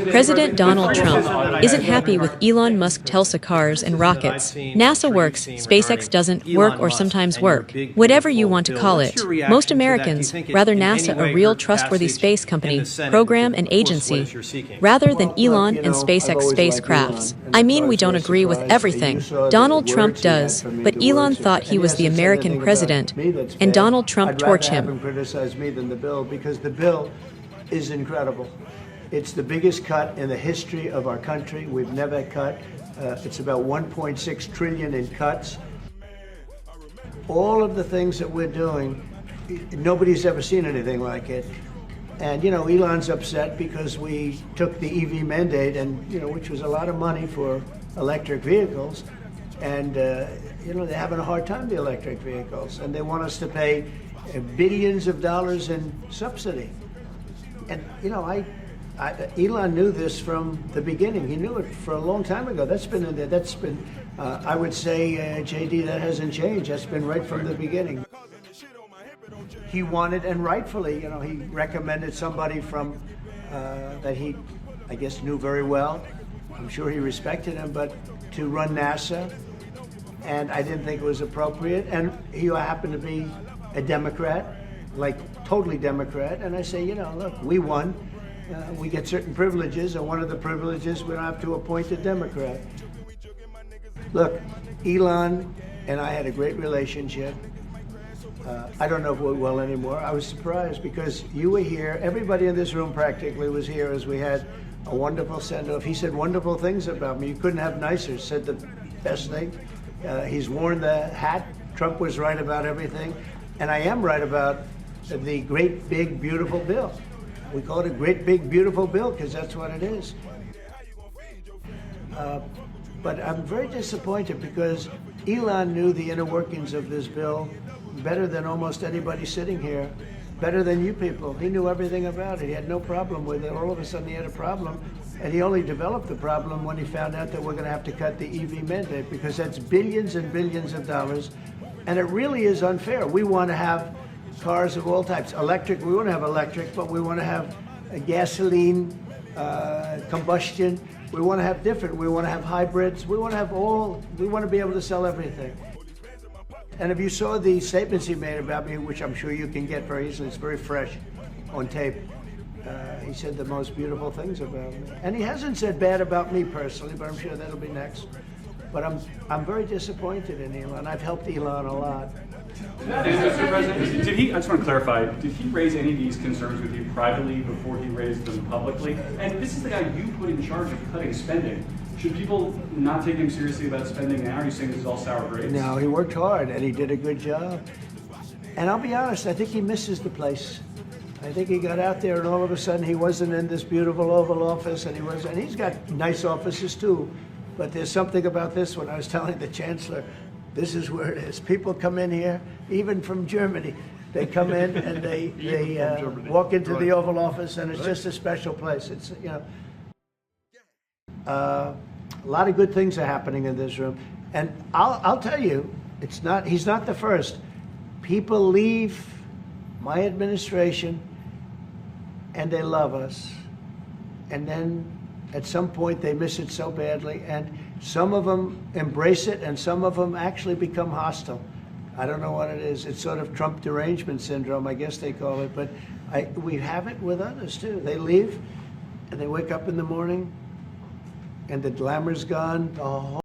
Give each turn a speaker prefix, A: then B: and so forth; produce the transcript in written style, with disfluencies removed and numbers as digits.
A: President Donald Trump isn't happy with Elon Musk Telsa cars and rockets. NASA works, SpaceX doesn't work or sometimes work. Whatever you want to call it. Most Americans rather NASA a real trustworthy space company, program and agency, rather than Elon and SpaceX spacecrafts. I mean, we don't agree with everything Donald Trump does, but Elon thought he was the American president, and Donald Trump torched him.
B: Criticize me than the bill, because the bill is incredible. It's the biggest cut in the history of our country. We've never cut. It's about 1.6 trillion in cuts. All of the things that we're doing, nobody's ever seen anything like it. And, you know, Elon's upset because we took the EV mandate, and, you know, which was a lot of money for electric vehicles. And, you know, they're having a hard time, the electric vehicles. And they want us to pay billions of dollars in subsidy. And, you know, Elon knew this from the beginning. He knew it for a long time ago. That's been in there. That's been, I would say, JD, that hasn't changed. That's been right from the beginning. He wanted, and rightfully, you know, he recommended somebody from, that he, I guess, knew very well. I'm sure he respected him, but to run NASA. And I didn't think it was appropriate. And he happened to be a Democrat, like totally Democrat. And I say, you know, look, we won. We get certain privileges, and one of the privileges, we don't have to appoint a Democrat. Look, Elon and I had a great relationship. I don't know if we're well anymore. I was surprised because you were here. Everybody in this room practically was here as we had a wonderful send-off. He said wonderful things about me. You couldn't have nicer. Said the best thing. He's worn the hat. Trump was right about everything. And I am right about the great, big, beautiful bill. We call it a great, big, beautiful bill because that's what it is. But I'm very disappointed because Elon knew the inner workings of this bill better than almost anybody sitting here, better than you people. He knew everything about it. He had no problem with it. All of a sudden he had a problem, and he only developed the problem when he found out that we're going to have to cut the EV mandate, because that's billions and billions of dollars, and it really is unfair. We want to have cars of all types. Electric, we want to have electric, but we want to have a gasoline, combustion. We want to have different. We want to have hybrids. We want to have all. We want to be able to sell everything. And if you saw the statements he made about me, which I'm sure you can get very easily, it's very fresh on tape. He said the most beautiful things about me. And he hasn't said bad about me personally, but I'm sure that'll be next. But I'm very disappointed in Elon. I've helped Elon a lot.
C: Mr. President, I just want to clarify, did he raise any of these concerns with you privately before he raised them publicly? And this is the guy you put in charge of cutting spending. Should people not take him seriously about spending now? Are you saying this is all sour grapes?
B: No, he worked hard and he did a good job. And I'll be honest, I think he misses the place. I think he got out there and all of a sudden he wasn't in this beautiful Oval Office, and he's got nice offices too. But there's something about this one. I was telling the Chancellor, this is where it is. People come in here, even from Germany. They come in and they walk into the Oval Office, and it's just a special place. It's, you know, a lot of good things are happening in this room. And I'll tell you, he's not the first. People leave my administration and they love us. And then at some point they miss it so badly, and some of them embrace it and some of them actually become hostile. I don't know what it is. It's sort of Trump derangement syndrome, I guess they call it, but we have it with others too. They leave and they wake up in the morning and the glamour's gone.